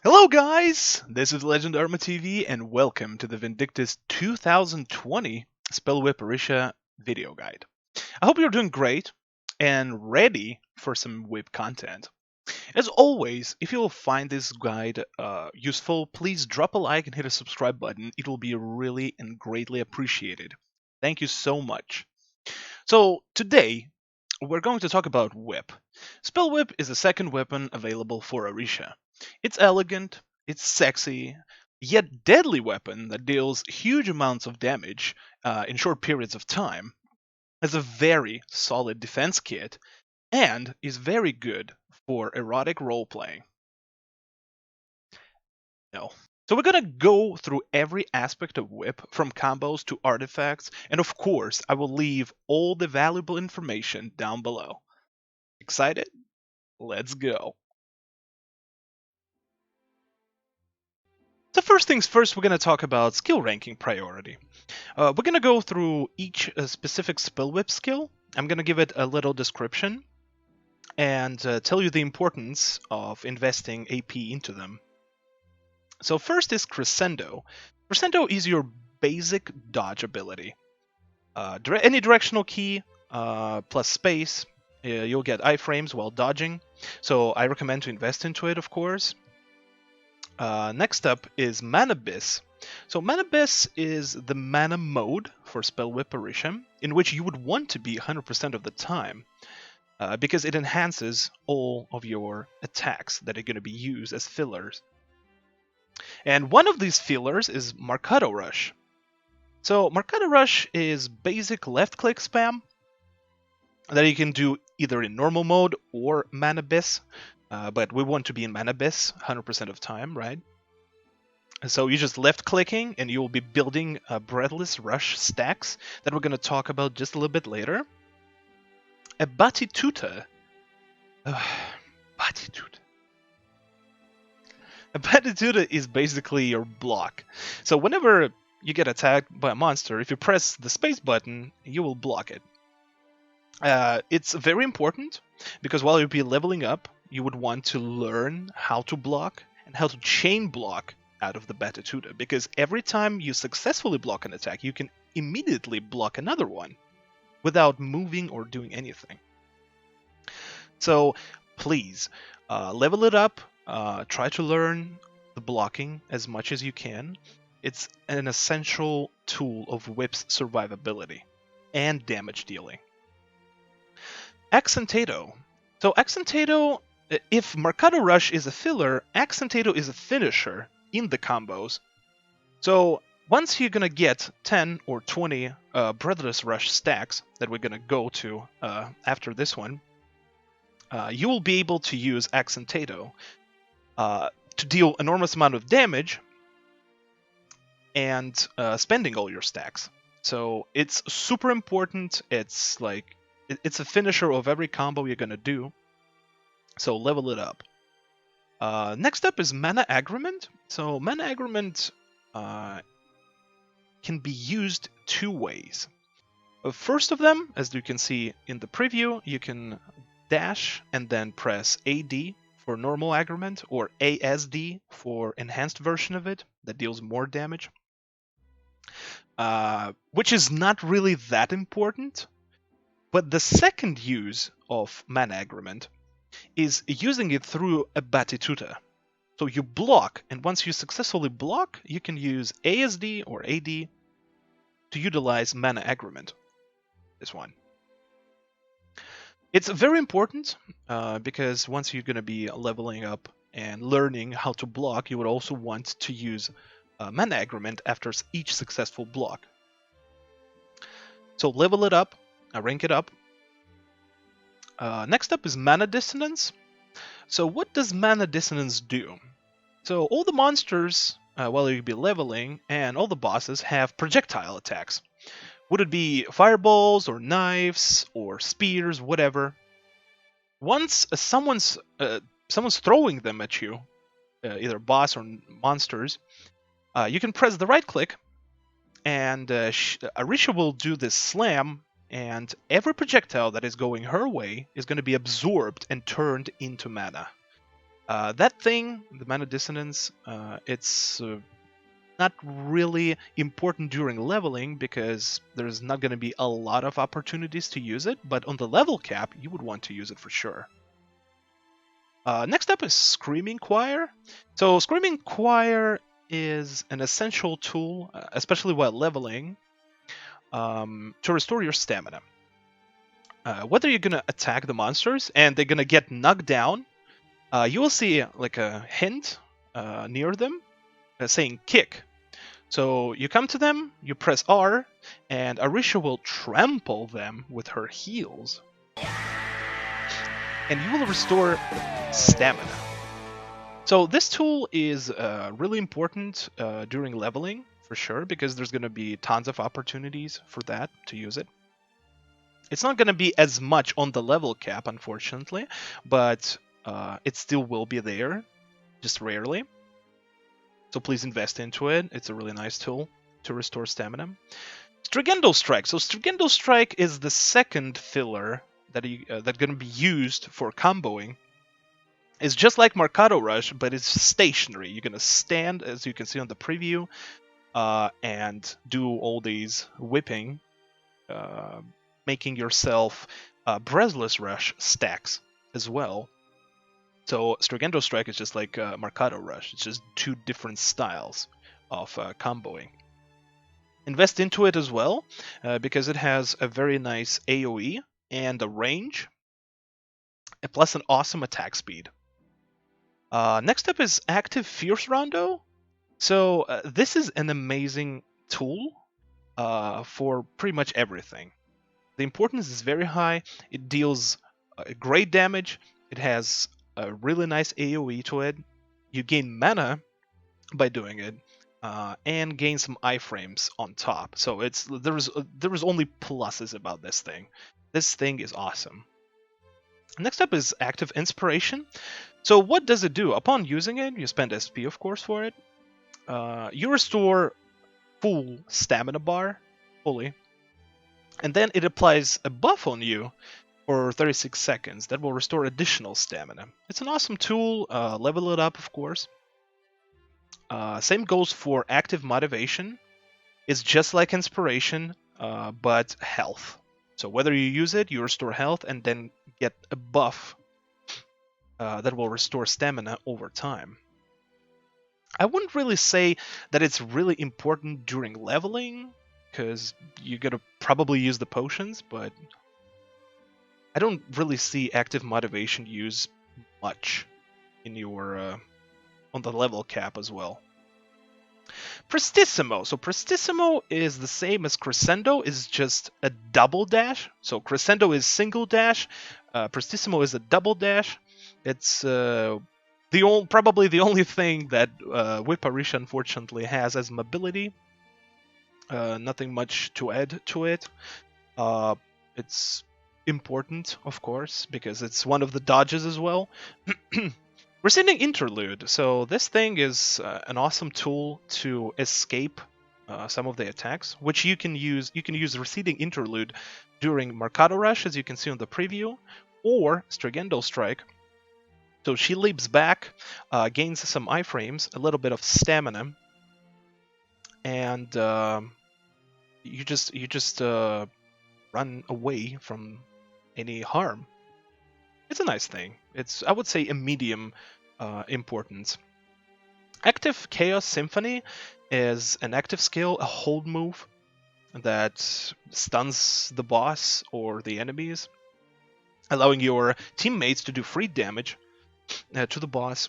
Hello guys, this is Legend Arma TV and welcome to the Vindictus 2020 Spellwhip Arisha video guide. I hope you're doing great and ready for some whip content. As always, if you will find this guide useful, please drop a like and hit a subscribe button. It will be really and greatly appreciated. Thank you so much. So today, we're going to talk about Whip. Spellwhip is the second weapon available for Arisha. It's elegant, it's sexy, yet deadly weapon that deals huge amounts of damage in short periods of time, has a very solid defense kit, and is very good for erotic role playing. No. So we're gonna go through every aspect of Whip, from combos to artifacts, and of course, I will leave all the valuable information down below. Excited? Let's go. So first things first, we're going to talk about skill ranking priority. We're going to go through each specific Spellwhip skill. I'm going to give it a little description and tell you the importance of investing AP into them. So first is Crescendo. Crescendo is your basic dodge ability. Any directional key plus space, you'll get iframes while dodging. So I recommend to invest into it, of course. Next up is Manabyss. So Manabyss is the mana mode for Spellwhip Arisha, in which you would want to be 100% of the time, because it enhances all of your attacks that are going to be used as fillers. And one of these fillers is Marcato Rush. So Marcato Rush is basic left-click spam that you can do either in normal mode or Manabyss, but we want to be in Manabyss 100% of time, right? So you're just left-clicking, and you will be building Breathless Rush stacks that we're going to talk about just a little bit later. A Batituta. Batituta. A Batituta is basically your block. So whenever you get attacked by a monster, if you press the space button, you will block it. It's very important, because while you'll be leveling up, you would want to learn how to block and how to chain block out of the Batituta, because every time you successfully block an attack, you can immediately block another one without moving or doing anything. So please, level it up, try to learn the blocking as much as you can. It's an essential tool of Whip's survivability and damage dealing. Accentato. So Accentato, if Marcato Rush is a filler, Accentato is a finisher in the combos. So once you're gonna get 10 or 20 Breathless Rush stacks that we're gonna go to after this one, you will be able to use Accentato to deal enormous amount of damage and spending all your stacks. So it's super important. It's like it's a finisher of every combo you're gonna do. So level it up. Next up is Mana Agreement. So Mana Agreement can be used two ways. First of them, as you can see in the preview, you can dash and then press AD for normal agreement, or ASD for enhanced version of it that deals more damage. Which is not really that important. But the second use of Mana Agreement is using it through a Batituta. So you block, and once you successfully block, you can use ASD or AD to utilize Mana Agreement. This one. It's very important because once you're going to be leveling up and learning how to block, you would also want to use Mana Agreement after each successful block. So level it up, rank it up. Next up is Mana Dissonance. So what does Mana Dissonance do? So all the monsters, while you'll be leveling, and all the bosses have projectile attacks. Would it be fireballs, or knives, or spears, whatever. Once someone's throwing them at you, either boss or monsters, you can press the right click, and Arisha will do this slam, and every projectile that is going her way is going to be absorbed and turned into mana. That thing, the Mana Dissonance, it's not really important during leveling because there's not going to be a lot of opportunities to use it, but on the level cap, you would want to use it for sure. Next up is Screaming Choir. So Screaming Choir is an essential tool, especially while leveling, to restore your stamina. Whether you're going to attack the monsters and they're going to get knocked down, you will see like a hint near them saying kick. So you come to them, you press R, and Arisha will trample them with her heels. And you will restore stamina. So this tool is really important during leveling, for sure, because there's going to be tons of opportunities for that, to use it. It's not going to be as much on the level cap, unfortunately, but it still will be there, just rarely. So please invest into it. It's a really nice tool to restore stamina. Strigendo Strike. So Strigendo Strike is the second filler that's going to be used for comboing. It's just like Mercado Rush, but it's stationary. You're going to stand, as you can see on the preview, and do all these whipping, making yourself Breathless Rush stacks as well. So Strigendo Strike is just like Mercado Rush. It's just two different styles of comboing. Invest into it as well, because it has a very nice AoE and a range, plus an awesome attack speed. Next up is Active Fierce Rondo. So this is an amazing tool for pretty much everything. The importance is very high. It deals great damage. It has a really nice AoE to it. You gain mana by doing it, and gain some iframes on top. So there is only pluses about this thing. This thing is awesome. Next up is Active Inspiration. So what does it do? Upon using it, you spend SP, of course, for it. You restore full stamina bar, fully. And then it applies a buff on you for 36 seconds that will restore additional stamina. It's an awesome tool. Level it up, of course. Same goes for Active Motivation. It's just like Inspiration, but health. So whether you use it, you restore health and then get a buff that will restore stamina over time. I wouldn't really say that it's really important during leveling, because you're gonna probably use the potions, but I don't really see Active Motivation use much in your on the level cap as well. Prestissimo. So Prestissimo is the same as Crescendo, is just a double dash. So Crescendo is single dash, Prestissimo is a double dash. It's probably the only thing that Whip Arisha unfortunately has as mobility. Nothing much to add to it. It's important, of course, because it's one of the dodges as well. Receding Interlude. So this thing is an awesome tool to escape some of the attacks, which you can use. You can use Receding Interlude during Mercado Rush, as you can see on the preview, or Strigendo Strike. So she leaps back, gains some iframes, a little bit of stamina, and you just run away from any harm. It's a nice thing. It's, I would say, a medium importance. Active Chaos Symphony is an active skill, a hold move that stuns the boss or the enemies, allowing your teammates to do free damage to the boss.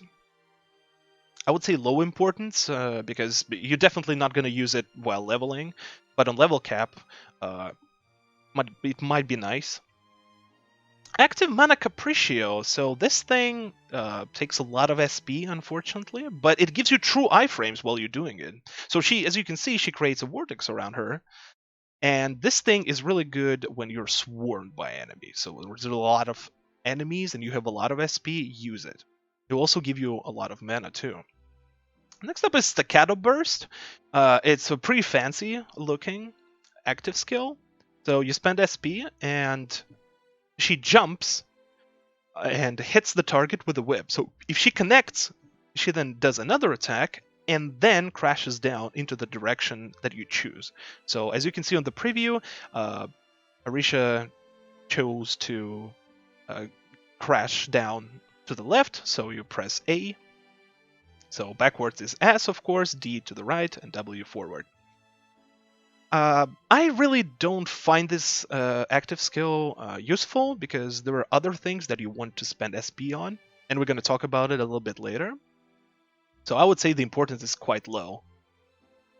I would say low importance, because you're definitely not going to use it while leveling, but on level cap, it might be nice. Active Mana Capriccio. So this thing takes a lot of SP, unfortunately, but it gives you true iframes while you're doing it. So she, as you can see, she creates a vortex around her, and this thing is really good when you're swarmed by enemies. So there's a lot of enemies and you have a lot of SP, use it. It will also give you a lot of mana too. Next up is Staccato Burst. It's a pretty fancy looking active skill. So you spend SP and she jumps and hits the target with a whip. So if she connects, she then does another attack and then crashes down into the direction that you choose. So as you can see on the preview, Arisha chose to crash down to the left, so you press A. So backwards is S, of course, D to the right, and W forward. I really don't find this active skill useful because there are other things that you want to spend SP on, and we're going to talk about it a little bit later. So I would say the importance is quite low.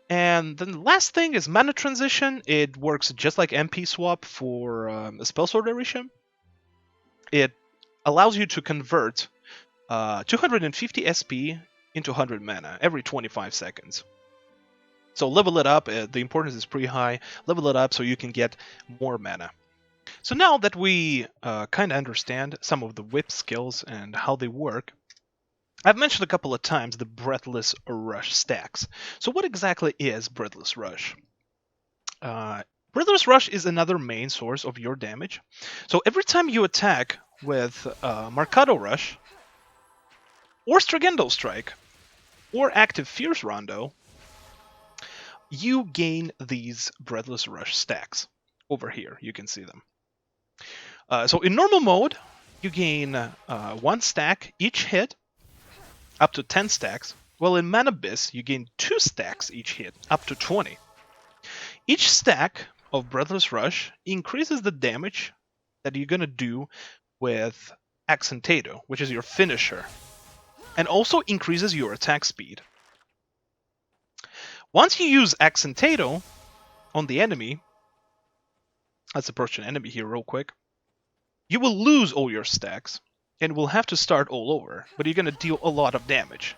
And then the last thing is mana transition. It works just like MP swap for a Spellsword Arisha. It allows you to convert 250 SP into 100 mana every 25 seconds. So level it up, the importance is pretty high, level it up so you can get more mana. So now that we kind of understand some of the whip skills and how they work, I've mentioned a couple of times the Breathless Rush stacks. So what exactly is Breathless Rush? Breathless Rush is another main source of your damage. So every time you attack with Mercado Rush, or Stringendo Strike, or Active Fierce Rondo, you gain these Breathless Rush stacks. Over here, you can see them. So in normal mode, you gain 1 stack each hit, up to 10 stacks, while in Manabyss, you gain 2 stacks each hit, up to 20. Each stack of Breathless Rush increases the damage that you're going to do with Accentato, which is your finisher, and also increases your attack speed. Once you use Accentato on the enemy, let's approach an enemy here real quick, you will lose all your stacks and will have to start all over, but you're going to deal a lot of damage.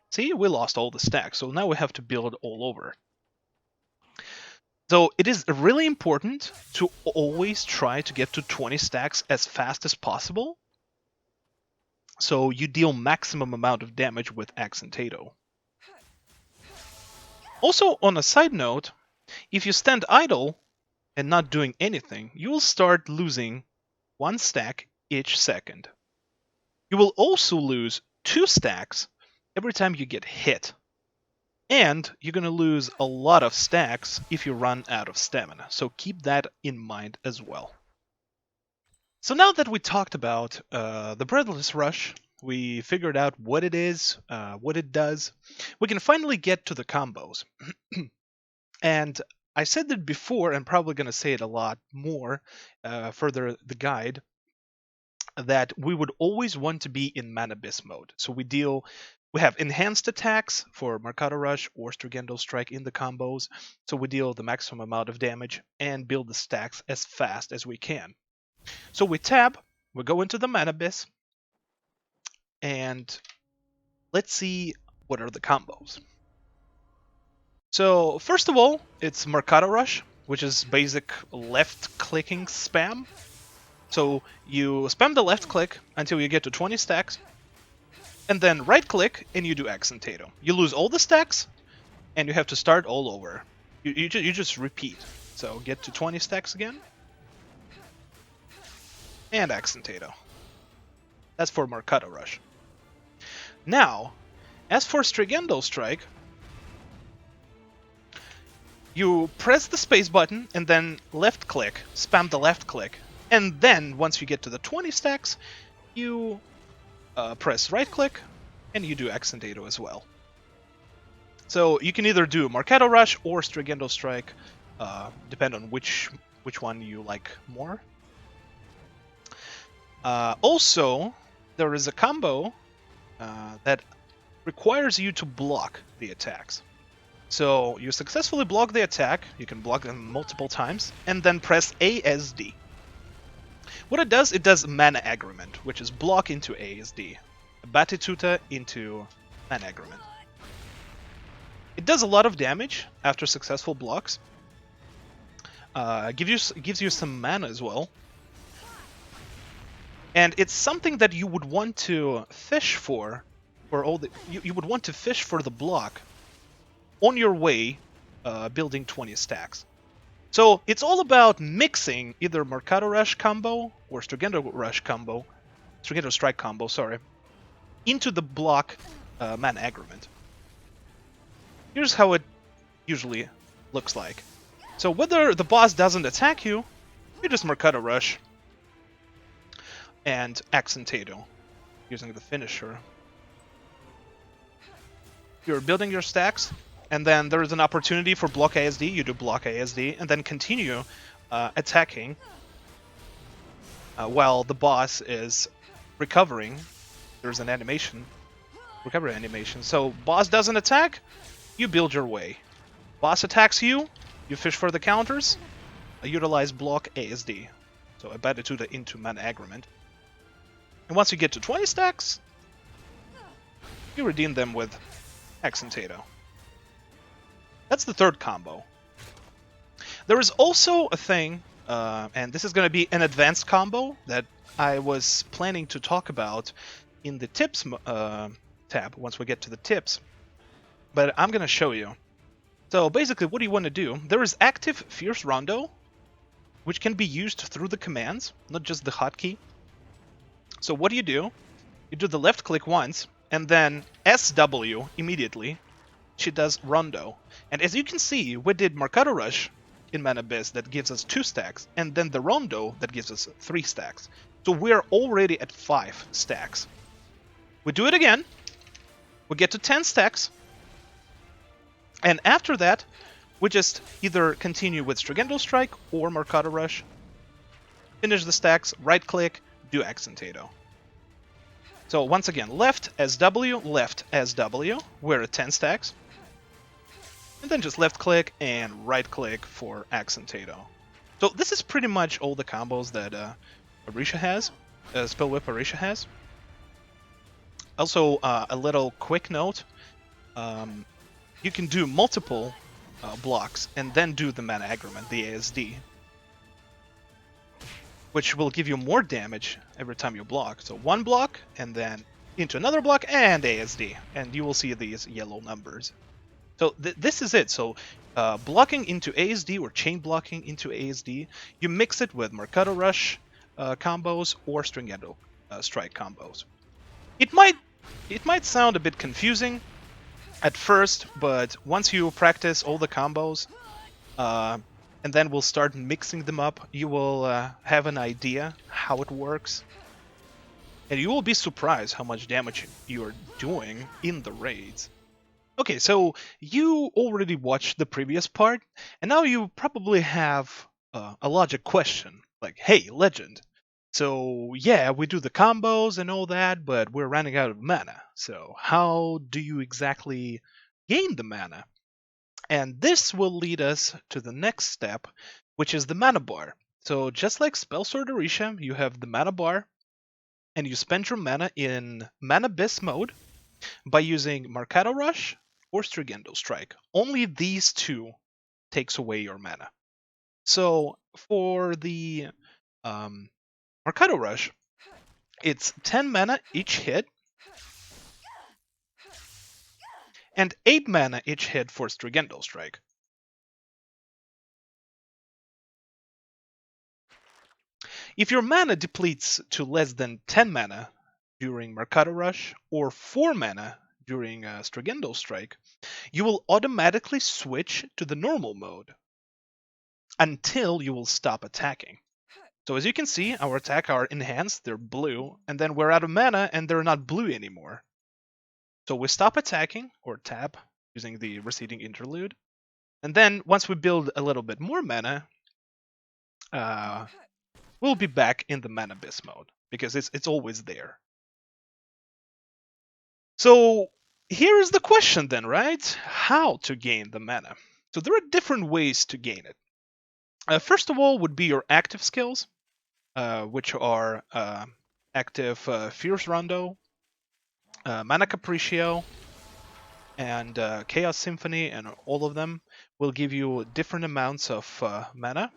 See, we lost all the stacks, so now we have to build all over. So it is really important to always try to get to 20 stacks as fast as possible, so you deal maximum amount of damage with Accentato. Also, on a side note, if you stand idle and not doing anything, you will start losing 1 stack each second. You will also lose 2 stacks every time you get hit. And you're going to lose a lot of stacks if you run out of stamina, so keep that in mind as well. So now that we talked about the Breathless Rush, we figured out what it is, what it does, we can finally get to the combos. And I said that before, and probably going to say it a lot more further the guide, that we would always want to be in Manabyss mode. So we have enhanced attacks for Mercado Rush or Stringendo Strike in the combos, so we deal the maximum amount of damage and build the stacks as fast as we can. So we tab, we go into the Manabyss, and let's see what are the combos. So first of all, it's Mercado Rush, which is basic left-clicking spam. So you spam the left click until you get to 20 stacks, and then right click and you do Accentato. You lose all the stacks, and you have to start all over. You just repeat. So get to 20 stacks again, and Accentato. That's for Mercado Rush. Now, as for Stringendo Strike, you press the space button and then left click, spam the left click, and then once you get to the 20 stacks, you press right click and you do Accentato as well. So you can either do Mercado Rush or Stringendo Strike, depend on which one you like more. Also, there is a combo that requires you to block the attacks. So you successfully block the attack, you can block them multiple times, and then press ASD. What it does mana aggrement, which is block into ASD, Batituta into mana aggrement. It does a lot of damage after successful blocks. Gives you some mana as well. And it's something that you would want to fish for you would want to fish for the block on your way building 20 stacks. So it's all about mixing either Mercado Rush combo or Stringendo Rush combo, Stringendo Strike combo, sorry, into the block mana agreement. Here's how it usually looks like. So whether the boss doesn't attack you, you just Mercado Rush and Accentato using the finisher. You're building your stacks, and then there is an opportunity for block ASD, you do block ASD, and then continue attacking while the boss is recovering. There's an animation, recovery animation. So boss doesn't attack, you build your way. Boss attacks you, you fish for the counters, utilize block ASD. So embed it into mana agreement. And once you get to 20 stacks, you redeem them with Accentato. That's the third combo. There is also a thing, and this is going to be an advanced combo that I was planning to talk about in the tips tab once we get to the tips. But I'm going to show you. So basically what do you want to do? There is active Fierce Rondo, which can be used through the commands, not just the hotkey. So what do? You do the left click once, and then SW immediately. She does Rondo. And as you can see, we did Mercado Rush in Mana Abyss that gives us 2 stacks, and then the Rondo that gives us 3 stacks. So we're already at 5 stacks. We do it again. We get to 10 stacks. And after that, we just either continue with Stringendo Strike or Mercado Rush. Finish the stacks, right click, do Accentato. So once again, left SW, we're at 10 stacks. And then just left click and right click for Accentato. So this is pretty much all the combos that Arisha has, Spellwhip Arisha has. Also, a little quick note, you can do multiple blocks and then do the mana agreement, the ASD, which will give you more damage every time you block. So one block, and then into another block, and ASD, and you will see these yellow numbers. So this is it. So blocking into ASD or chain blocking into ASD, you mix it with Mercado Rush combos or Stringendo Strike combos. It might sound a bit confusing at first, but once you practice all the combos, and then we'll start mixing them up, you will have an idea how it works. And you will be surprised how much damage you're doing in the raids. Okay, so you already watched the previous part, and now you probably have a logic question. Like, hey, Legend, so yeah, we do the combos and all that, but we're running out of mana. So how do you exactly gain the mana? And this will lead us to the next step, which is the mana bar. So just like Spellsword Arisha, you have the mana bar, and you spend your mana in Mana Abyss mode by using Mercado Rush or Stringendo Strike. Only these two takes away your mana. So for the Mercado Rush, it's 10 mana each hit, and 8 mana each hit for Stringendo Strike. If your mana depletes to less than 10 mana during Mercado Rush or 4 mana during Stringendo Strike, you will automatically switch to the normal mode until you will stop attacking. So as you can see, our attack are enhanced, they're blue, and then we're out of mana and they're not blue anymore. So we stop attacking, or tap, using the receding interlude. And then once we build a little bit more mana, we'll be back in the Mana Abyss mode, because it's always there. So here is the question then, right? How to gain the mana? So there are different ways to gain it. First of all would be your active skills, which are active Fierce Rondo, Mana Capriccio, and Chaos Symphony, and all of them will give you different amounts of mana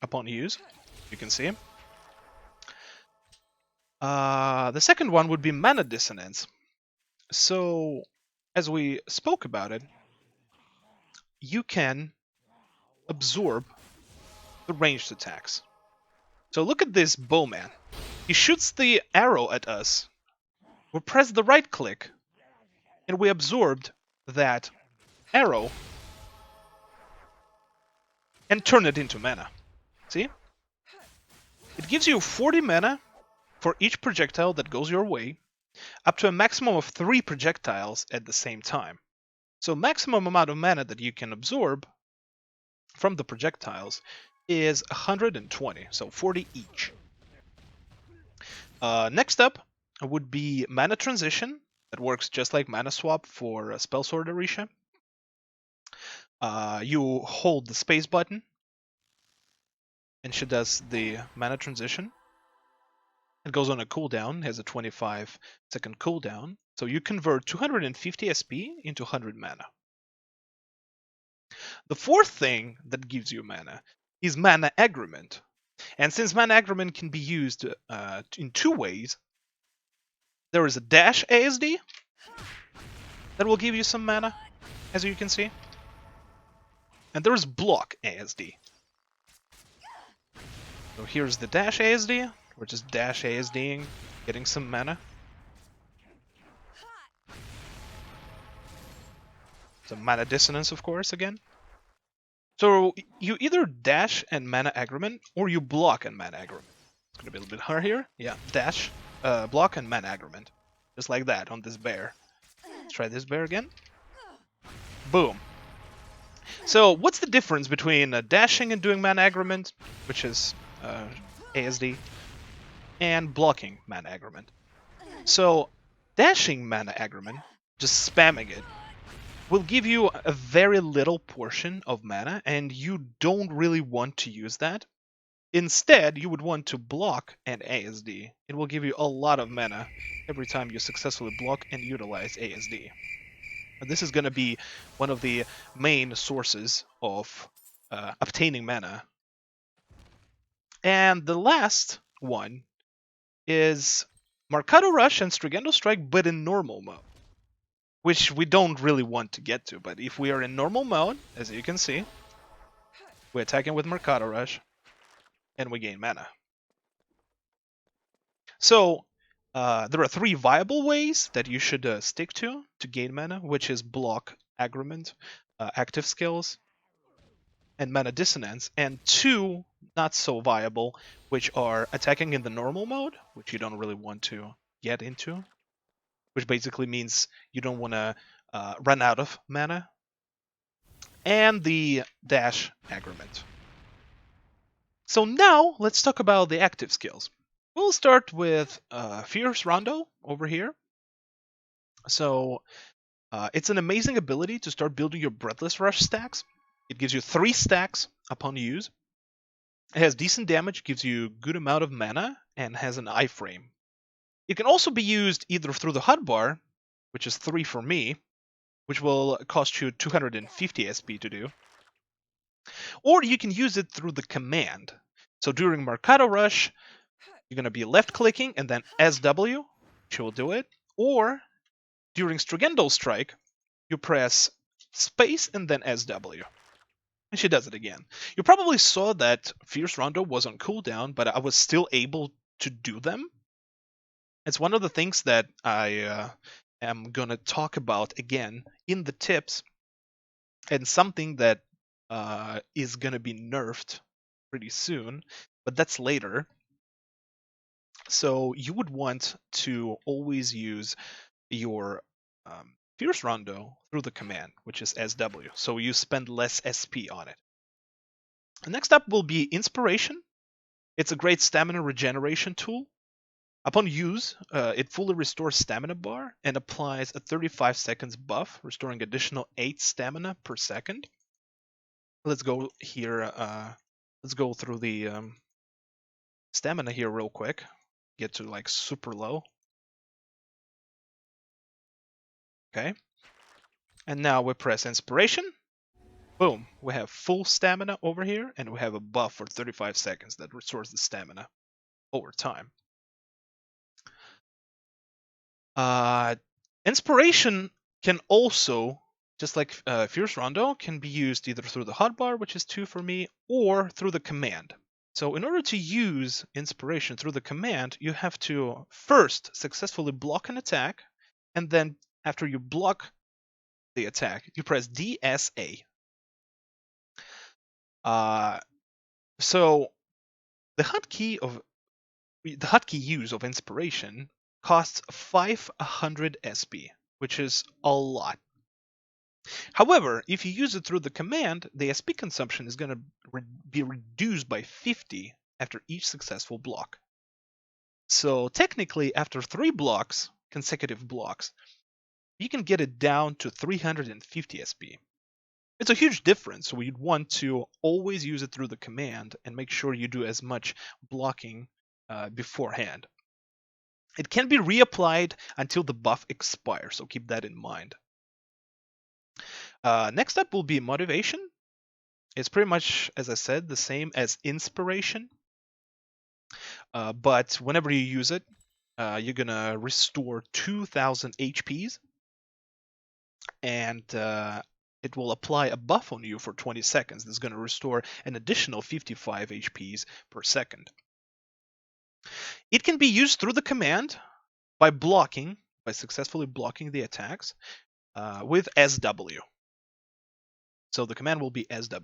upon use, you can see. The second one would be Mana Dissonance. So, as we spoke about it, you can absorb the ranged attacks. So look at this bowman. He shoots the arrow at us. We press the right click, and we absorbed that arrow and turn it into mana. See? It gives you 40 mana for each projectile that goes your way, up to a maximum of 3 projectiles at the same time. So maximum amount of mana that you can absorb from the projectiles is 120, so 40 each. Next up would be Mana Transition. That works just like Mana Swap for Spell Sword Arisha. You hold the space button, and she does the Mana Transition. It goes on a cooldown, has a 25-second cooldown, so you convert 250 SP into 100 mana. The fourth thing that gives you mana is Mana Agreement. And since Mana Agreement can be used in 2 ways, there is a dash ASD that will give you some mana, as you can see. And there is block ASD. So here's the dash ASD. We're just dash ASDing, getting some mana. Some mana dissonance, of course, again. So you either dash and Mana Agreement, or you block and Mana Agreement. It's going to be a little bit hard here. Yeah, dash, block, and Mana Agreement. Just like that on this bear. Let's try this bear again. Boom. So what's the difference between dashing and doing Mana Agreement, which is ASD, and blocking Mana Agreement? So dashing Mana Agreement, just spamming it, will give you a very little portion of mana, and you don't really want to use that. Instead, you would want to block and ASD. It will give you a lot of mana every time you successfully block and utilize ASD. And this is going to be one of the main sources of obtaining mana. And the last one is Mercado Rush and Stringendo Strike, but in normal mode, which we don't really want to get to. But if we are in normal mode, as you can see, we're attacking with Mercado Rush, and we gain mana. So there are 3 viable ways that you should stick to gain mana, which is block, agreement, active skills, and mana dissonance, and 2 not so viable, which are attacking in the normal mode, which you don't really want to get into, which basically means you don't want to run out of mana, and the dash agreement. So now let's talk about the active skills. We'll start with Fierce Rondo over here. So it's an amazing ability to start building your Breathless Rush stacks. It gives you 3 stacks upon use. It has decent damage, gives you a good amount of mana, and has an iframe. It can also be used either through the hotbar, which is 3 for me, which will cost you 250 SP to do, or you can use it through the command. So during Mercado Rush, you're going to be left-clicking and then SW, which will do it, or during Stringendo Strike, you press space and then SW. And she does it again. You probably saw that Fierce Rondo was on cooldown, but I was still able to do them. It's one of the things that I am going to talk about again in the tips, and something that is going to be nerfed pretty soon, but that's later. So you would want to always use your Fierce Rondo through the command, which is SW, so you spend less SP on it. Next up will be Inspiration. It's a great stamina regeneration tool. Upon use, it fully restores stamina bar and applies a 35 seconds buff, restoring additional 8 stamina per second. Let's go here. Let's go through the stamina here real quick. Get to like super low. Okay. And now we press Inspiration. Boom. We have full stamina over here, and we have a buff for 35 seconds that restores the stamina over time. Inspiration can also just like Fierce Rondo can be used either through the hotbar, which is 2 for me, or through the command. So in order to use Inspiration through the command, you have to first successfully block an attack, and then after you block the attack, you press DSA. So the hotkey use of Inspiration costs 500 SP, which is a lot. However, if you use it through the command, the SP consumption is going to be reduced by 50 after each successful block. So technically, after 3 blocks, consecutive blocks, you can get it down to 350 SP. It's a huge difference, so you'd want to always use it through the command and make sure you do as much blocking beforehand. It can be reapplied until the buff expires, so keep that in mind. Next up will be Motivation. It's pretty much, as I said, the same as Inspiration. But whenever you use it, you're going to restore 2,000 HPs. And it will apply a buff on you for 20 seconds. That's going to restore an additional 55 HPs per second. It can be used through the command by successfully blocking the attacks with SW. So the command will be SW.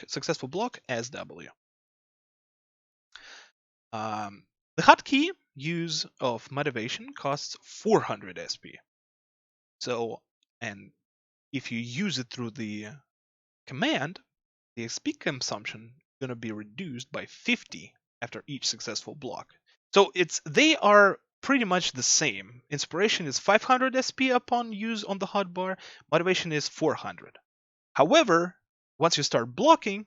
Successful block, SW. The hotkey use of Motivation costs 400 SP. So, and if you use it through the command, the XP consumption is going to be reduced by 50 after each successful block. So they are pretty much the same. Inspiration is 500 SP upon use on the hotbar. Motivation is 400. However, once you start blocking,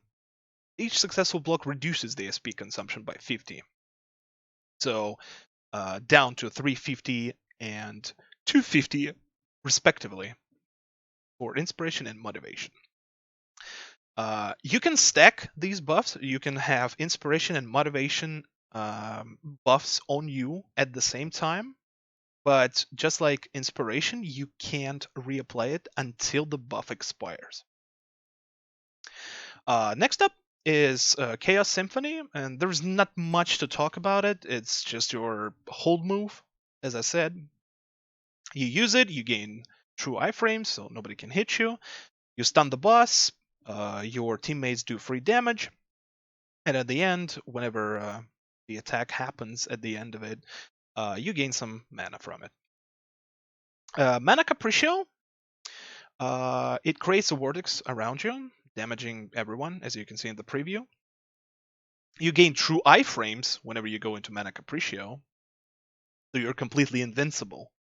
each successful block reduces the SP consumption by 50. So down to 350 and 250 respectively for Inspiration and Motivation. You can stack these buffs. You can have Inspiration and Motivation buffs on you at the same time. But just like Inspiration, you can't reapply it until the buff expires. Next up is Chaos Symphony, and there's not much to talk about it. It's just your hold move, as I said. You use it, you gain true iframes, so nobody can hit you. You stun the boss, your teammates do free damage, and at the end, whenever the attack happens at the end of it, you gain some mana from it. Mana Capriccio, it creates a vortex around you, damaging everyone, as you can see in the preview. You gain true iframes whenever you go into Mana Capriccio, so you're completely invincible.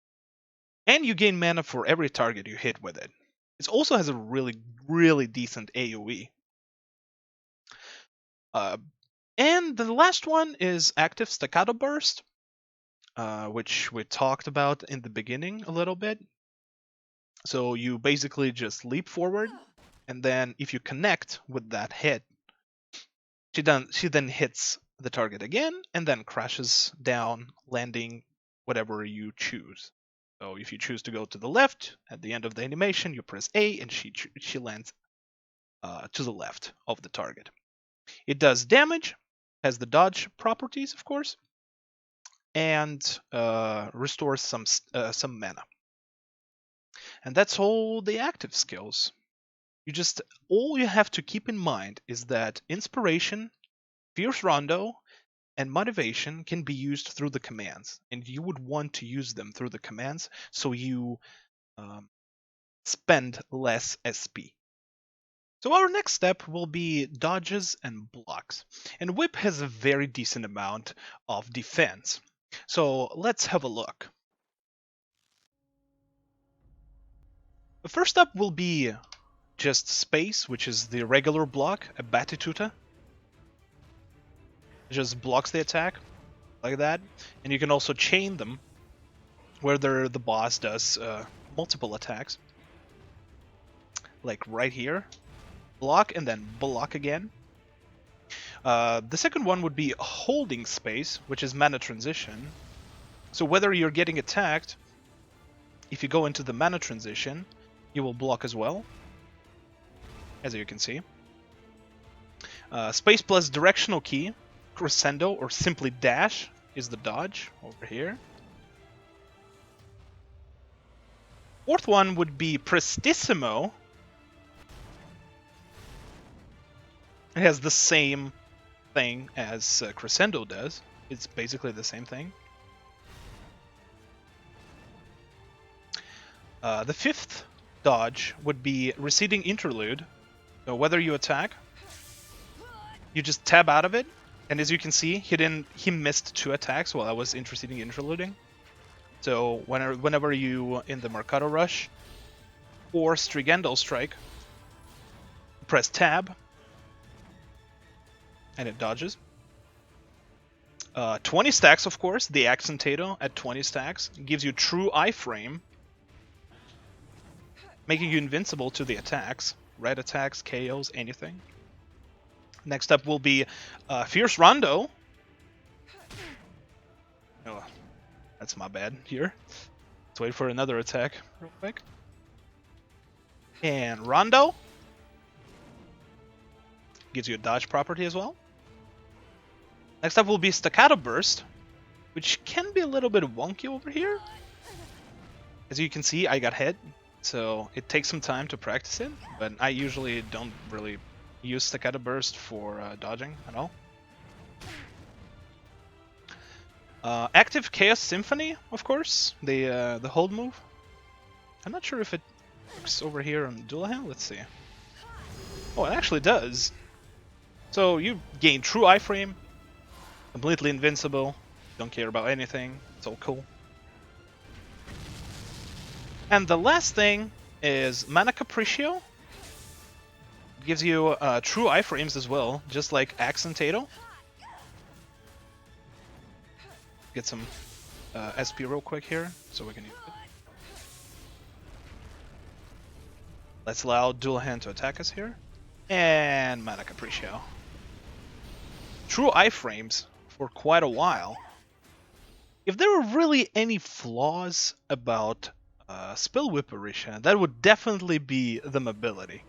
And you gain mana for every target you hit with it. It also has a really, really decent AoE. And the last one is Active Staccato Burst, which we talked about in the beginning a little bit. So you basically just leap forward, and then if you connect with that hit, she then hits the target again, and then crashes down, landing whatever you choose. So if you choose to go to the left, at the end of the animation, you press A, and she lands to the left of the target. It does damage, has the dodge properties, of course, and restores some mana. And that's all the active skills. All you have to keep in mind is that Inspiration, Fierce Rondo, and Motivation can be used through the commands, and you would want to use them through the commands so you spend less SP. So our next step will be dodges and blocks, and Whip has a very decent amount of defense. So let's have a look. The first up will be just space, which is the regular block, a Batituta. It just blocks the attack, like that. And you can also chain them, where the boss does multiple attacks. Like right here. Block and then block again. The second one would be holding space, which is mana transition. So whether you're getting attacked, if you go into the mana transition, you will block as well, as you can see. Space plus directional key, crescendo, or simply dash is the dodge over here. Fourth one would be prestissimo. It has the same thing as crescendo does. It's basically the same thing. The fifth dodge would be receding interlude. So whether you attack, you just tab out of it, and as you can see, he missed 2 attacks while I was interceding interluding. So whenever you in the Mercado Rush or Strigendal Strike, press tab, and it dodges. 20 stacks, of course. The Accentato at 20 stacks gives you true iframe, making you invincible to the attacks. Red attacks, KOs, anything. Next up will be Fierce Rondo. Oh, that's my bad here. Let's wait for another attack real quick. And Rondo gives you a dodge property as well. Next up will be Staccato Burst, which can be a little bit wonky over here. As you can see, I got hit, so it takes some time to practice it, but I usually don't really use Staccato Burst for dodging at all. Active Chaos Symphony, of course, the hold move. I'm not sure if it works over here on Dullahan. Let's see. Oh, it actually does. So you gain true iframe, completely invincible, don't care about anything, it's all cool. And the last thing is Mana Capriccio. It gives you true iframes as well, just like Accentato. Get some SP real quick here, so we can use it. Let's allow Dullahan to attack us here. And Mana Capriccio. True iframes for quite a while. If there were really any flaws about Spellwhip Arisha, that would definitely be the mobility.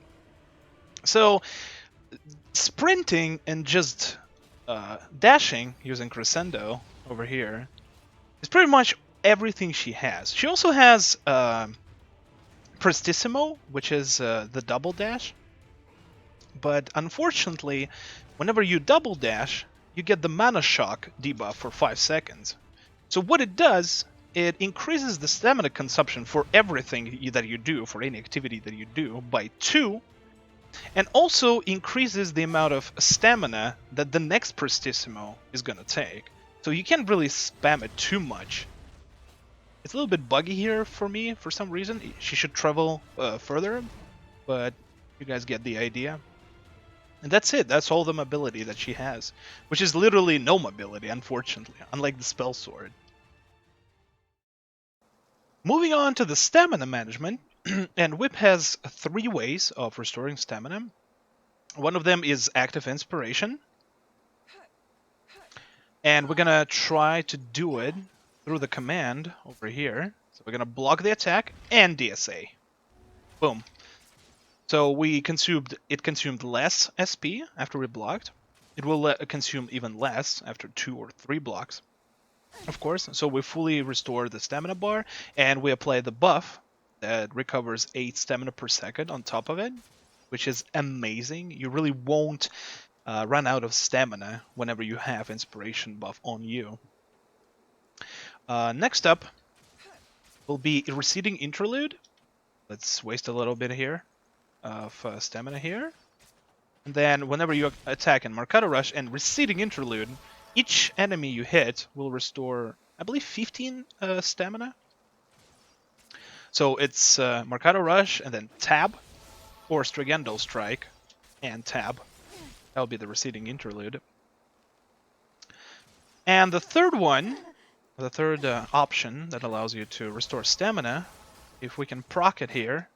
So, sprinting and just dashing using Crescendo over here is pretty much everything she has. She also has Prestissimo, which is the double dash. But unfortunately, whenever you double dash, you get the Mana Shock debuff for 5 seconds. So what it does, it increases the stamina consumption for everything that you do, for any activity that you do, by 2, and also increases the amount of stamina that the next Prestissimo is gonna take. So you can't really spam it too much. It's a little bit buggy here for me, for some reason. She should travel further, but you guys get the idea. And that's it, that's all the mobility that she has, which is literally no mobility, unfortunately, unlike the Spell Sword. Moving on to the stamina management, and Whip has 3 ways of restoring stamina. One of them is Active Inspiration, and we're gonna try to do it through the command over here. So we're gonna block the attack and DSA. Boom. So it consumed less SP after we blocked. It will consume even less after 2 or 3 blocks, of course. So we fully restore the stamina bar, and we apply the buff that recovers 8 stamina per second on top of it, which is amazing. You really won't run out of stamina whenever you have inspiration buff on you. Next up will be Receding Interlude. Let's waste a little bit here of stamina here. And then whenever you attack in Mercado Rush and Receding Interlude, each enemy you hit will restore, I believe, 15 stamina. So it's Mercado Rush and then tab, or Strigendal Strike and tab. That will be the Receding Interlude. And the third one, the third option that allows you to restore stamina, if we can proc it here.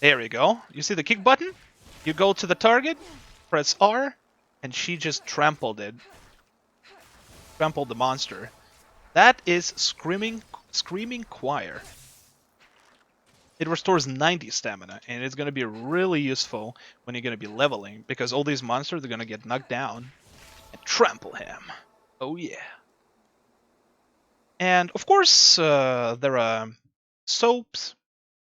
There we go. You see the kick button? You go to the target, press R, and she just trampled it. Trampled the monster. That is Screaming Choir. It restores 90 stamina, and it's going to be really useful when you're going to be leveling, because all these monsters are going to get knocked down and trample him. Oh yeah. And of course, there are soaps,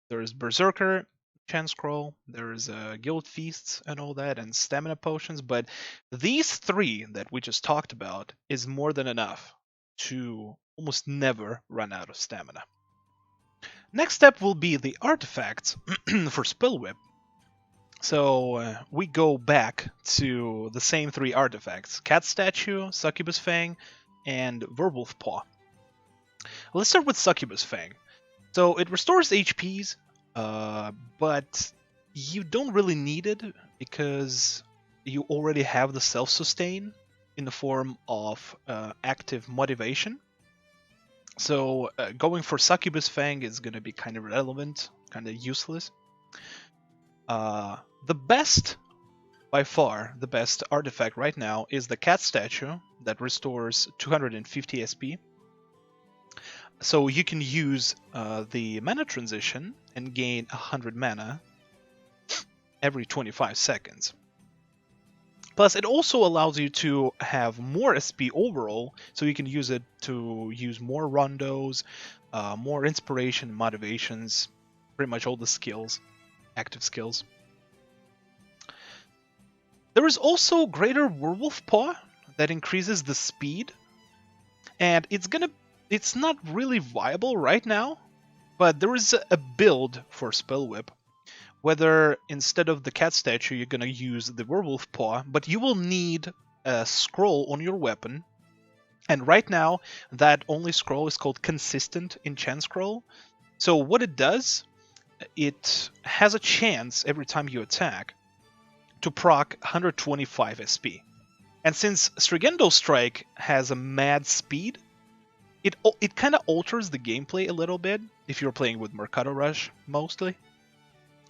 there's Berserker, Chance Scroll, there's Guild Feasts and all that, and stamina potions, but these three that we just talked about is more than enough to almost never run out of stamina. Next step will be the artifacts for Spellwhip. So we go back to the same three artifacts: Cat Statue, Succubus Fang, and Werewolf Paw. Let's start with Succubus Fang. So it restores HPs, but you don't really need it because you already have the self-sustain in the form of active motivation. So going for Succubus Fang is going to be kind of irrelevant, kind of useless. The best, by far, the best artifact right now is the Cat Statue that restores 250 SP. So you can use the mana transition and gain 100 mana every 25 seconds. Plus, it also allows you to have more SP overall, so you can use it to use more rondos, more inspiration, motivations, pretty much all the skills, active skills. There is also Greater Werewolf Paw that increases the speed, and it's not really viable right now, but there is a build for Spellwhip, whether instead of the Cat Statue you're going to use the Werewolf Paw, but you will need a scroll on your weapon, and right now that only scroll is called Consistent Enchant Scroll. So what it does, it has a chance every time you attack to proc 125 SP. And since Strigendo Strike has a mad speed, it kind of alters the gameplay a little bit if you're playing with Mercado Rush mostly.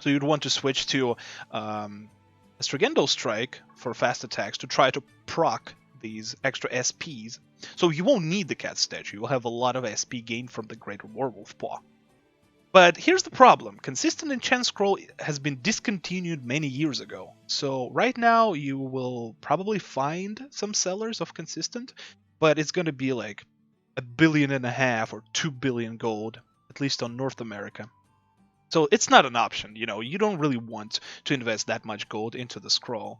So you'd want to switch to Strigendo Strike for fast attacks to try to proc these extra SPs. So you won't need the Cat Statue, you'll have a lot of SP gained from the Greater Werewolf Paw. But here's the problem: Consistent Enchant Scroll has been discontinued many years ago. So right now you will probably find some sellers of Consistent, but it's going to be like $1.5 billion or 2 billion gold, at least on North America. So it's not an option, you don't really want to invest that much gold into the scroll.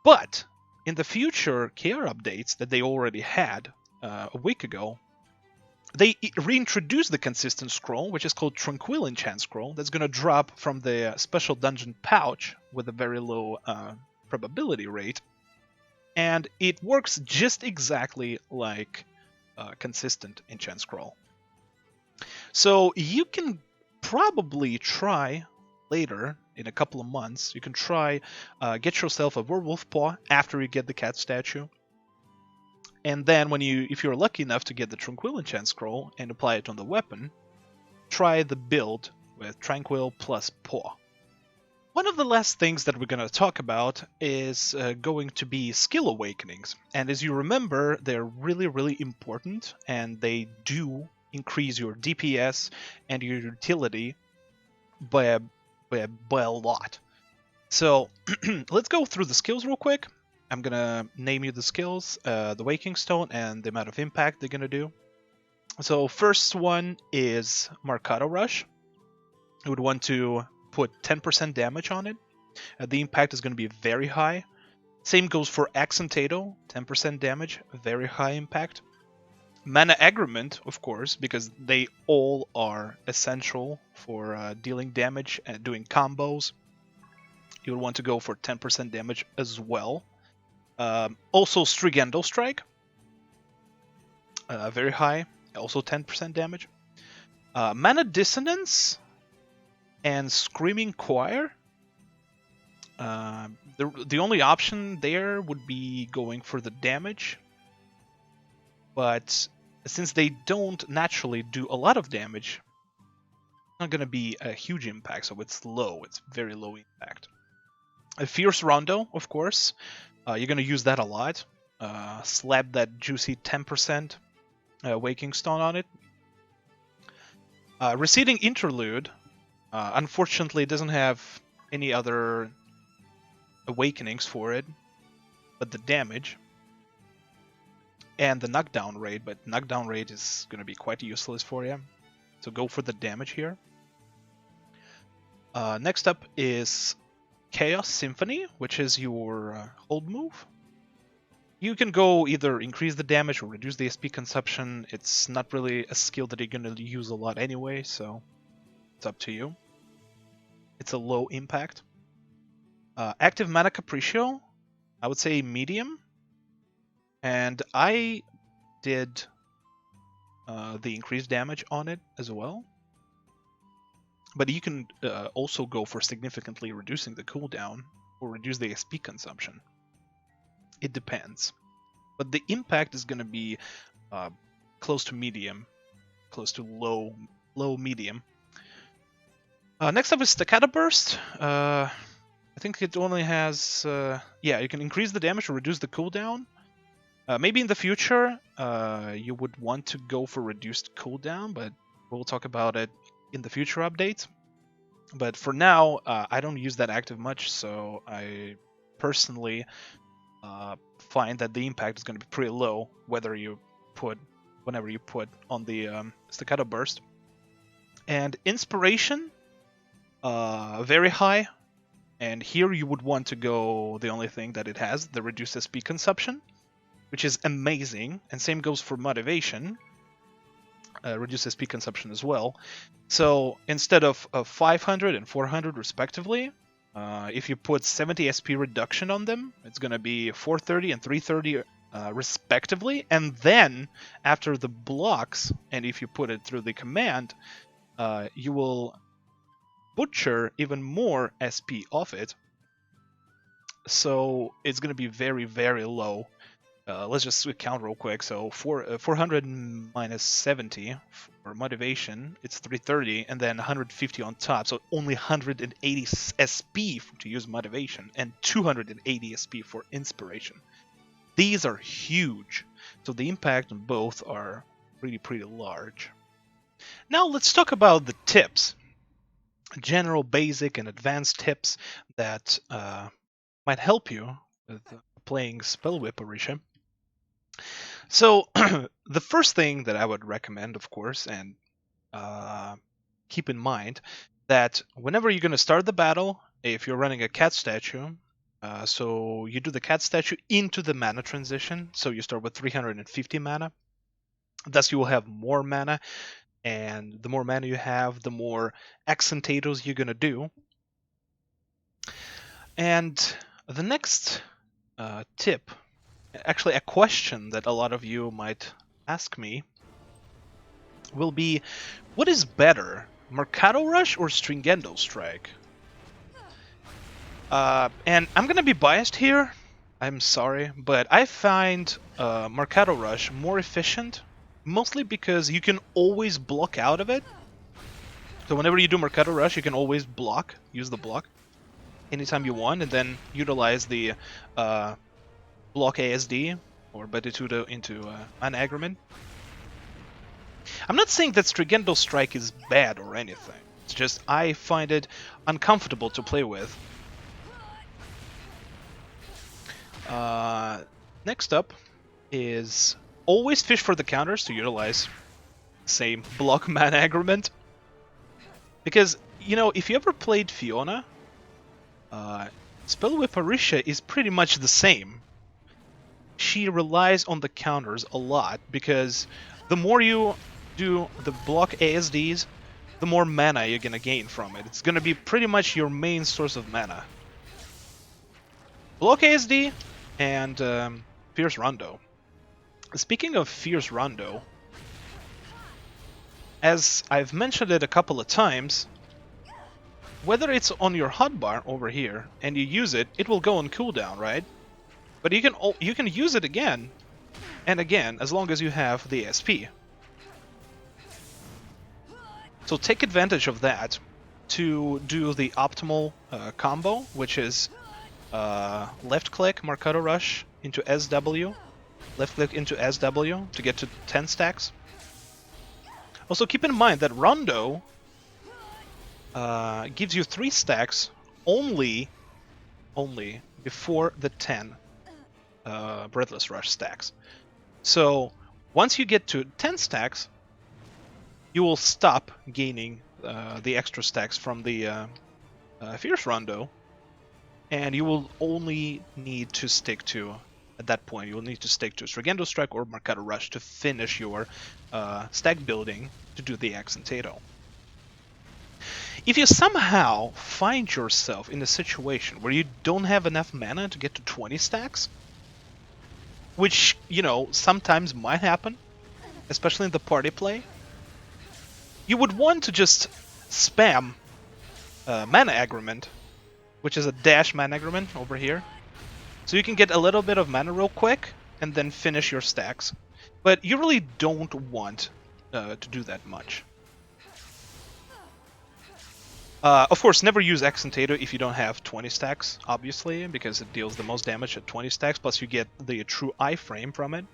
But in the future KR updates that they already had a week ago, they reintroduced the Consistent Scroll, which is called Tranquil Enchant Scroll, that's going to drop from the special dungeon pouch with a very low probability rate. And it works just exactly like Consistent Enchant Scroll. So you can probably try later, in a couple of months, you can try get yourself a Werewolf Paw after you get the Cat Statue. And then if you're lucky enough to get the Tranquil Enchant Scroll and apply it on the weapon, try the build with Tranquil plus Paw. One of the last things that we're going to talk about is going to be skill awakenings. And as you remember, they're really, really important, and they do increase your DPS and your utility by a lot. So let's go through the skills real quick. I'm going to name you the skills, the Waking Stone, and the amount of impact they're going to do. So first one is Mercado Rush. You would want to put 10% damage on it. The impact is going to be very high. Same goes for Accentato, 10% damage, very high impact. Mana Agrement, of course, because they all are essential for dealing damage and doing combos. You would want to go for 10% damage as well. Also Strigendo Strike, very high, also 10% damage. Mana Dissonance and Screaming Choir. The only option there would be going for the damage, but since they don't naturally do a lot of damage, it's not going to be a huge impact, so it's low, it's very low impact. A Fierce Rondo, of course, you're going to use that a lot. Slap that juicy 10% Waking Stone on it. Receding Interlude, unfortunately, doesn't have any other awakenings for it, but the damage and the knockdown rate. But knockdown rate is going to be quite useless for you, so go for the damage here. Next up is Chaos Symphony, which is your hold move. You can go either increase the damage or reduce the SP consumption. It's not really a skill that you're going to use a lot anyway, so it's up to you. It's a low impact. Active Mana Capriccio, I would say medium. And I did the increased damage on it as well. But you can also go for significantly reducing the cooldown or reduce the SP consumption. It depends. But the impact is going to be close to medium, close to low medium. Next up is Staccato Burst. I think it only has... yeah, you can increase the damage or reduce the cooldown. Maybe in the future you would want to go for reduced cooldown, but we'll talk about it in the future updates. But for now, I don't use that active much, so I personally find that the impact is going to be pretty low whenever you put on the Staccato Burst. And Inspiration, very high. And here you would want to go the only thing that it has, the reduced SP consumption, which is amazing. And same goes for Motivation. Reduce SP consumption as well. So instead of 500 and 400 respectively, if you put 70 SP reduction on them, it's going to be 430 and 330 respectively. And then after the blocks, and if you put it through the command, you will butcher even more SP off it. So it's going to be very, very low. Let's just count real quick. So 400 minus 70 for Motivation, it's 330, and then 150 on top. So only 180 SP to use Motivation, and 280 SP for Inspiration. These are huge. So the impact on both are pretty large. Now let's talk about the tips. General, basic, and advanced tips that might help you with playing Spellwhip Arisha. So the first thing that I would recommend, of course, and keep in mind that whenever you're going to start the battle, if you're running a cat statue, so you do the cat statue into the mana transition, so you start with 350 mana. Thus you will have more mana, and the more mana you have, the more accentatos you're going to do. And the next tip, actually a question that a lot of you might ask me, will be, what is better, Mercado Rush or Stringendo Strike? And I'm gonna be biased here, I'm sorry, but I find Mercado Rush more efficient, mostly because you can always block out of it. So whenever you do Mercado Rush, you can always block, use the block, anytime you want, and then utilize the block ASD or Batitudo into an agreement. I'm not saying that Stringendo Strike is bad or anything. It's just I find it uncomfortable to play with. Next up is always fish for the counters to utilize same block mana agreement. Because, you know, if you ever played Fiona, Spellwhip Arisha is pretty much the same. She relies on the counters a lot, because the more you do the block ASDs, the more mana you're gonna gain from it. It's gonna be pretty much your main source of mana. Block ASD and Fierce Rondo. Speaking of Fierce Rondo, as I've mentioned it a couple of times, whether it's on your hotbar over here and you use it, it will go on cooldown, right? But you can use it again and again as long as you have the SP. So take advantage of that to do the optimal combo, which is left click Mercado Rush into SW, left click into SW to get to 10 stacks. Also, keep in mind that Rondo gives you 3 stacks only before the 10 Breathless Rush stacks. So once you get to 10 stacks, you will stop gaining the extra stacks from the Fierce Rondo, and you will only need to stick to, at that point, you will need to stick to Stregendo Strike or Mercado Rush to finish your stack building to do the Accentato. If you somehow find yourself in a situation where you don't have enough mana to get to 20 stacks, which, you know, sometimes might happen, especially in the party play, you would want to just spam Mana Agreement, which is a dash Mana Agreement over here, so you can get a little bit of mana real quick and then finish your stacks. But you really don't want to do that much. Of course, never use Accentato if you don't have 20 stacks, obviously, because it deals the most damage at 20 stacks, plus you get the true iframe from it.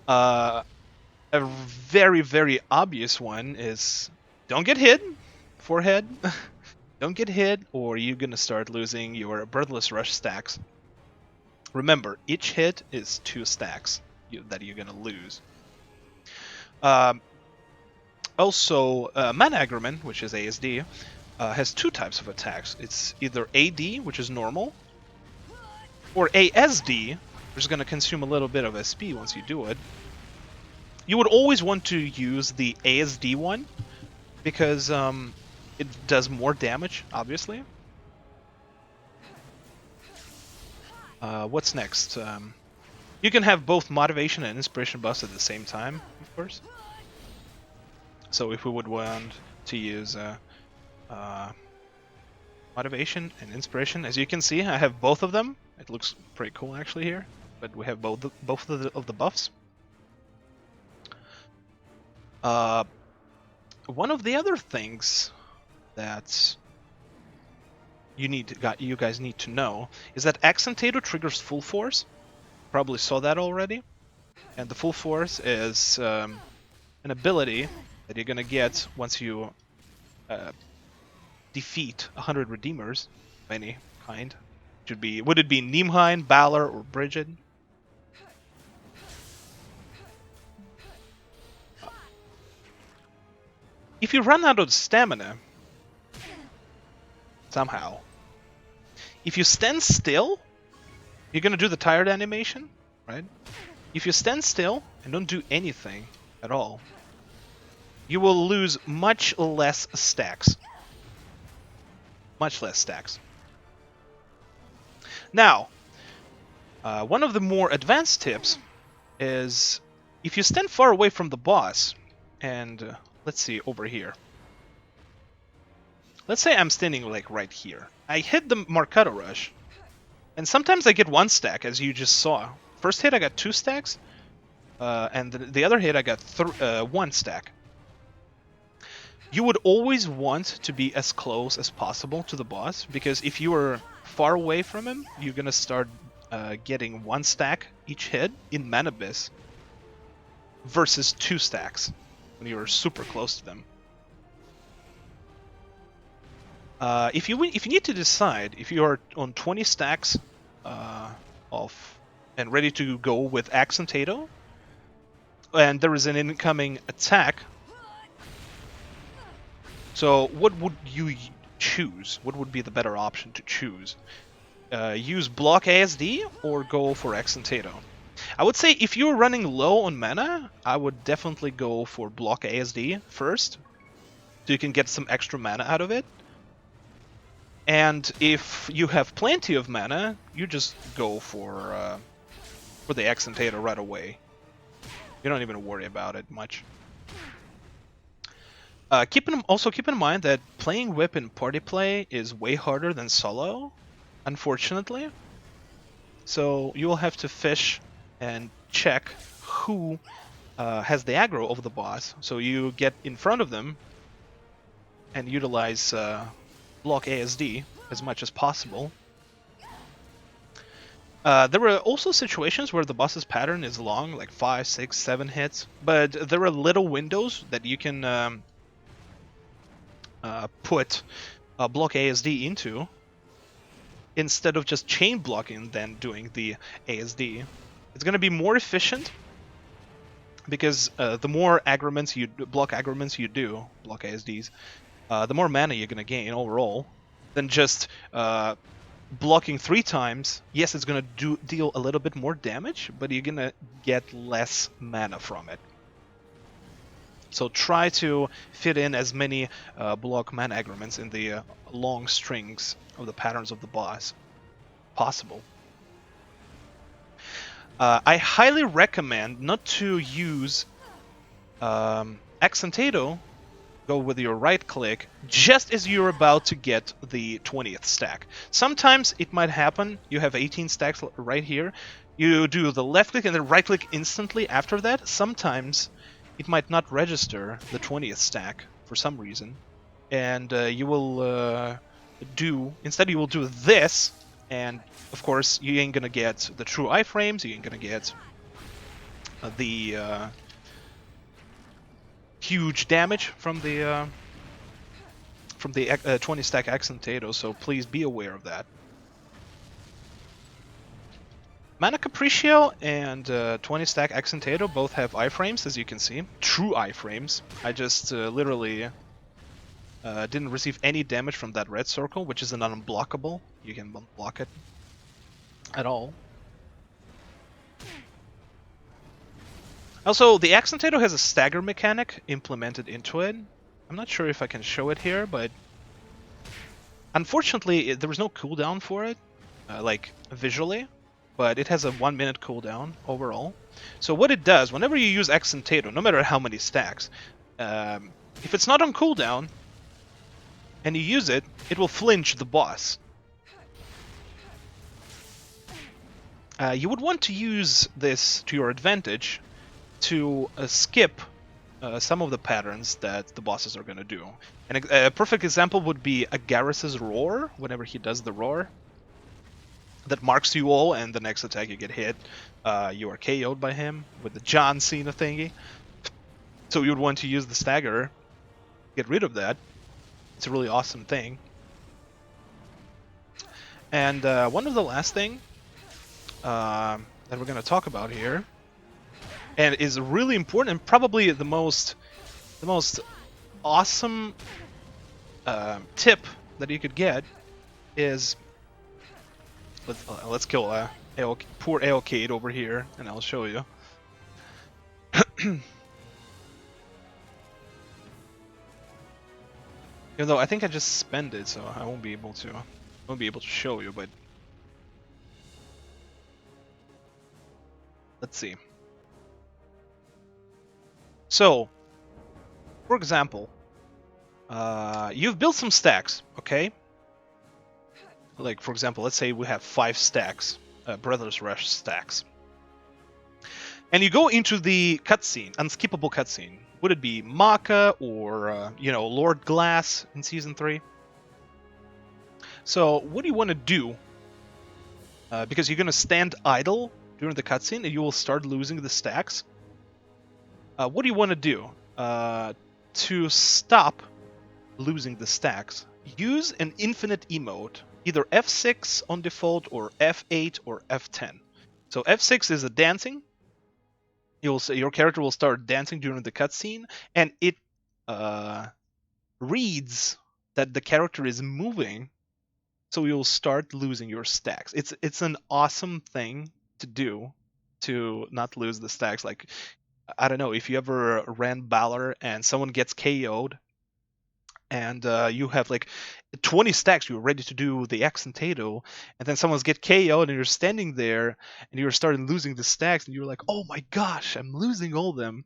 A very, very obvious one is don't get hit, forehead. Don't get hit, or you're gonna start losing your Breathless Rush stacks. Remember, each hit is 2 stacks that you're gonna lose. Also, Mana Agreement, which is ASD, has 2 types of attacks. It's either AD, which is normal, or ASD, which is going to consume a little bit of SP once you do it. You would always want to use the ASD one, because it does more damage, obviously. What's next? You can have both Motivation and Inspiration buffs at the same time, of course. So if we would want to use Motivation and Inspiration, as you can see, I have both of them. It looks pretty cool actually here, but we have both of the buffs. One of the other things that you guys need to know is that Accentato triggers Full Force. Probably saw that already, and the Full Force is an ability that you're gonna get once you defeat 100 Redeemers of any kind. Would it be Nimhain, Balor, or Bridget? If you run out of stamina, somehow, if you stand still, you're gonna do the tired animation, right? If you stand still and don't do anything at all, you will lose much less stacks. Much less stacks. Now, one of the more advanced tips is if you stand far away from the boss, and let's see over here. Let's say I'm standing like right here. I hit the Mercado Rush, and sometimes I get 1 stack, as you just saw. First hit I got 2 stacks, and the other hit I got 1 stack. You would always want to be as close as possible to the boss, because if you are far away from him, you're gonna start getting 1 stack each hit in Mana Abyss versus 2 stacks when you're super close to them. If you need to decide if you are on 20 stacks and ready to go with Accentato, and there is an incoming attack. So what would you choose? What would be the better option to choose? Use Block ASD or go for Accentato? I would say if you're running low on mana, I would definitely go for Block ASD first, so you can get some extra mana out of it. And if you have plenty of mana, you just go for the Accentato right away. You don't even worry about it much. Also keep in mind that playing Whip in party play is way harder than solo, unfortunately. So you will have to fish and check who has the aggro over the boss. So you get in front of them and utilize Block ASD as much as possible. There are also situations where the boss's pattern is long, like 5, 6, 7 hits, but there are little windows that you can put block ASD into instead of just chain blocking than doing the ASD. It's going to be more efficient because the more aggrements you block ASDs, the more mana you're going to gain overall than just blocking 3 times. Yes, it's going to deal a little bit more damage, but you're going to get less mana from it. So try to fit in as many block mana aggrements in the long strings of the patterns of the boss possible. I highly recommend not to use Accentato. Go with your right click just as you're about to get the 20th stack. Sometimes it might happen, you have 18 stacks right here, you do the left click and then right click instantly after that. Sometimes it might not register the 20th stack for some reason, and you will instead you will do this, and of course you ain't gonna get the true iframes, you ain't gonna get the huge damage from the 20 stack Accentato, so please be aware of that. Mana Capriccio and 20 stack Accentato both have iframes, as you can see. True iframes. I just literally didn't receive any damage from that red circle, which is an unblockable. You can block it at all. Also, the Accentato has a stagger mechanic implemented into it. I'm not sure if I can show it here, but unfortunately there was no cooldown for it, like visually, but it has a 1 minute cooldown overall. So what it does, whenever you use Accentato, no matter how many stacks, if it's not on cooldown and you use it, it will flinch the boss. You would want to use this to your advantage to skip some of the patterns that the bosses are going to do. And a perfect example would be Agaris's Roar. Whenever he does the Roar, that marks you all, and the next attack you get hit, you are KO'd by him with the John Cena thingy. So you would want to use the stagger, get rid of that. It's a really awesome thing. And one of the last thing that we're going to talk about here, and is really important and probably the most awesome tip that you could get, is let's kill poor Aelcade over here, and I'll show you. Even though I think I just spent it, so I won't be able to show you, but let's see. So, for example, you've built some stacks, okay? Like, for example, let's say we have 5 stacks, Breathless Rush stacks. And you go into the cutscene, unskippable cutscene. Would it be Maka or, Lord Glass in Season 3? So, what do you want to do? Because you're going to stand idle during the cutscene and you will start losing the stacks. What do you want to do? To stop losing the stacks, use an infinite emote, either F6 on default or F8 or F10. So F6 is a dancing. Your character will start dancing during the cutscene, and it reads that the character is moving, so you'll start losing your stacks. It's an awesome thing to do to not lose the stacks. Like, I don't know, if you ever ran Balor and someone gets KO'd and you have like 20 stacks, you're ready to do the Accentato, and then someone's get KO'd and you're standing there and you're starting losing the stacks and you're like, oh my gosh, I'm losing all of them.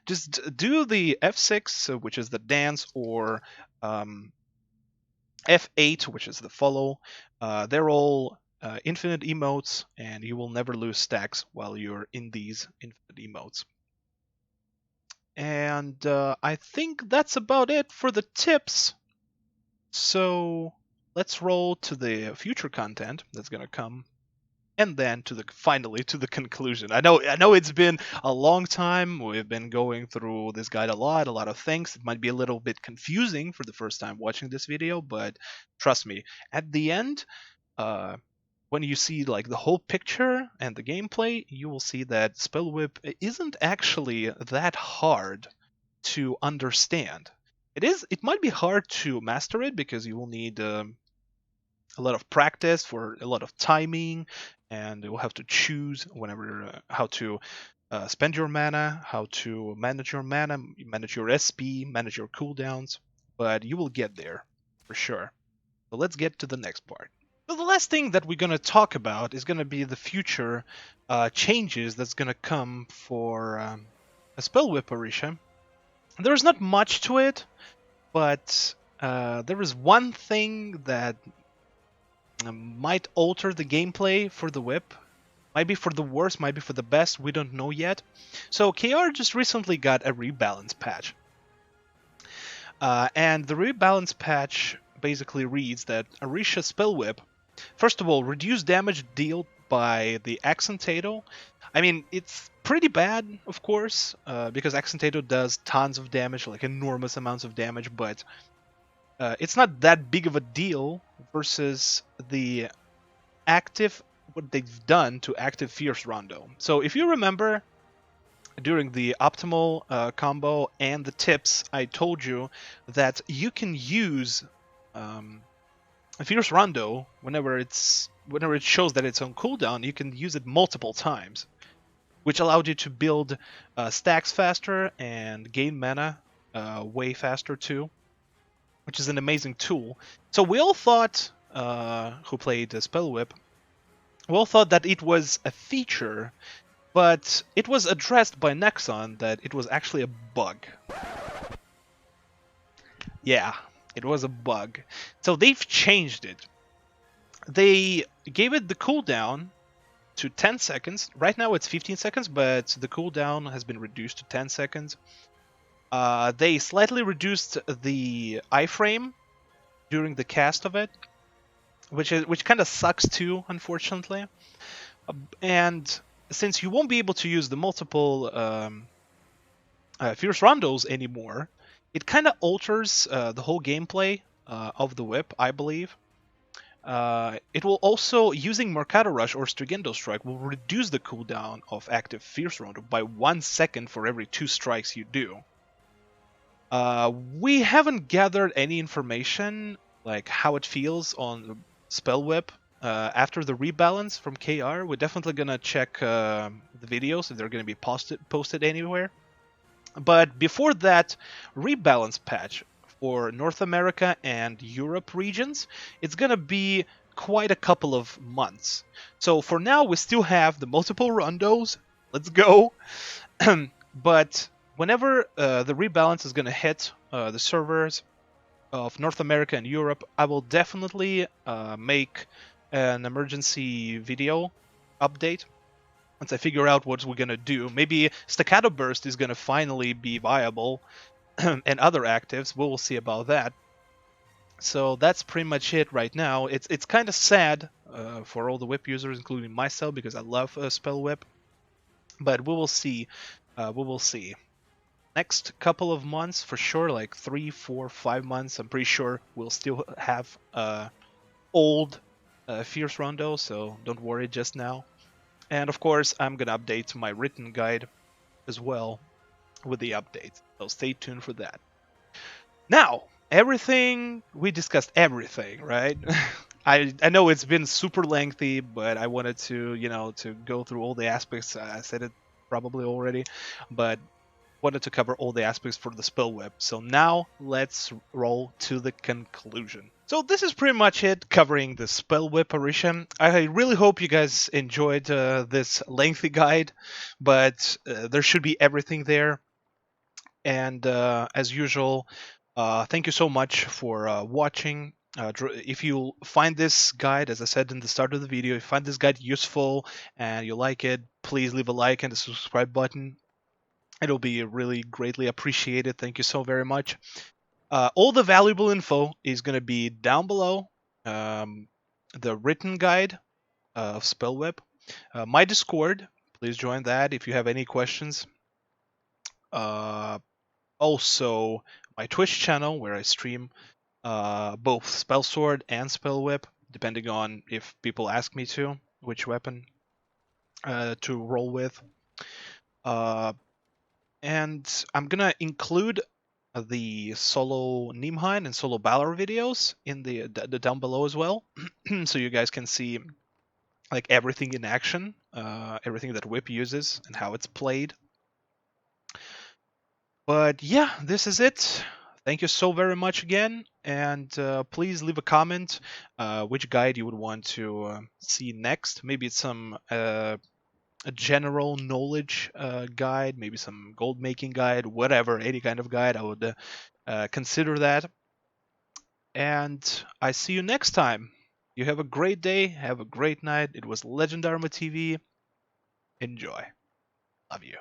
Just do the F6, which is the dance, or F8, which is the follow. They're all infinite emotes, and you will never lose stacks while you're in these infinite emotes. And I think that's about it for the tips. So let's roll to the future content that's going to come and then finally to the conclusion. I know it's been a long time. We've been going through this guide a lot of things. It might be a little bit confusing for the first time watching this video, but trust me, at the end, when you see like the whole picture and the gameplay, you will see that Spellwhip isn't actually that hard to understand. It might be hard to master it because you will need a lot of practice for a lot of timing, and you will have to choose whenever how to spend your mana, how to manage your mana, manage your SP, manage your cooldowns. But you will get there for sure. So let's get to the next part. So the last thing that we're going to talk about is going to be the future changes that's going to come for a Spellwhip Arisha. There's not much to it, but there is one thing that might alter the gameplay for the whip. Might be for the worst, might be for the best, we don't know yet. So KR just recently got a rebalance patch. And the rebalance patch basically reads that Arisha Spellwhip, first of all, reduce damage dealt by the Accentato. I mean, it's pretty bad, of course, because Accentato does tons of damage, like enormous amounts of damage, but it's not that big of a deal versus the active, what they've done to active Fierce Rondo. So if you remember, during the optimal combo and the tips, I told you that you can use Fierce Rondo whenever it shows that it's on cooldown. You can use it multiple times, which allowed you to build stacks faster and gain mana way faster too, which is an amazing tool. So we all thought, who played Spellwhip, we all thought that it was a feature, but it was addressed by Nexon that it was actually a bug. Yeah, it was a bug. So they've changed it. They gave it the cooldown to 10 seconds. Right now it's 15 seconds, but the cooldown has been reduced to 10 seconds. They slightly reduced the iframe during the cast of it, which kind of sucks too, unfortunately. And since you won't be able to use the multiple Fierce Rondos anymore, it kind of alters the whole gameplay of the whip, I believe. It will also, using Mercado Rush or Strigendo Strike, will reduce the cooldown of active Fierce Rondo by 1 second for every 2 strikes you do. We haven't gathered any information, like how it feels on Spellwhip after the rebalance from KR. We're definitely gonna check the videos if they're gonna be posted anywhere. But before that rebalance patch for North America and Europe regions, it's gonna be quite a couple of months. So for now, we still have the multiple rondos. Let's go. But whenever the rebalance is gonna hit the servers of North America and Europe, I will definitely make an emergency video update once I figure out what we're gonna do. Maybe Staccato Burst is gonna finally be viable, and other actives. We'll see about that. So that's pretty much it right now. It's kind of sad for all the whip users, including myself, because I love Spellwhip. But we will see. We will see. Next couple of months, for sure, like 3, 4, 5 months, I'm pretty sure we'll still have old Fierce Rondo, so don't worry just now. And of course, I'm gonna update my written guide as well with the updates, so stay tuned for that. Now, we discussed everything, right? I know it's been super lengthy, but I wanted to, to go through all the aspects. I said it probably already, but wanted to cover all the aspects for the Spellwhip. So now let's roll to the conclusion. So this is pretty much it, covering the Spellwhip Arisha. I really hope you guys enjoyed this lengthy guide, but there should be everything there. And as usual, thank you so much for watching. If you find this guide, as I said in the start of the video, if you find this guide useful and you like it, please leave a like and the subscribe button. It'll be really greatly appreciated. Thank you so very much. All the valuable info is going to be down below. The written guide of Spellwhip, My Discord, please join that if you have any questions. Also, my Twitch channel where I stream both Spellsword and Spellwhip, depending on if people ask me to, which weapon to roll with. And I'm gonna include the solo Nimhain and solo Balor videos in the down below as well, so you guys can see like everything in action, everything that Whip uses and how it's played. But yeah, this is it. Thank you so very much again, and please leave a comment which guide you would want to see next. Maybe it's some a general knowledge guide, maybe some gold making guide, whatever, any kind of guide. I would consider that. And I see you next time. You have a great day, have a great night. It was Legendary TV. Enjoy. Love you.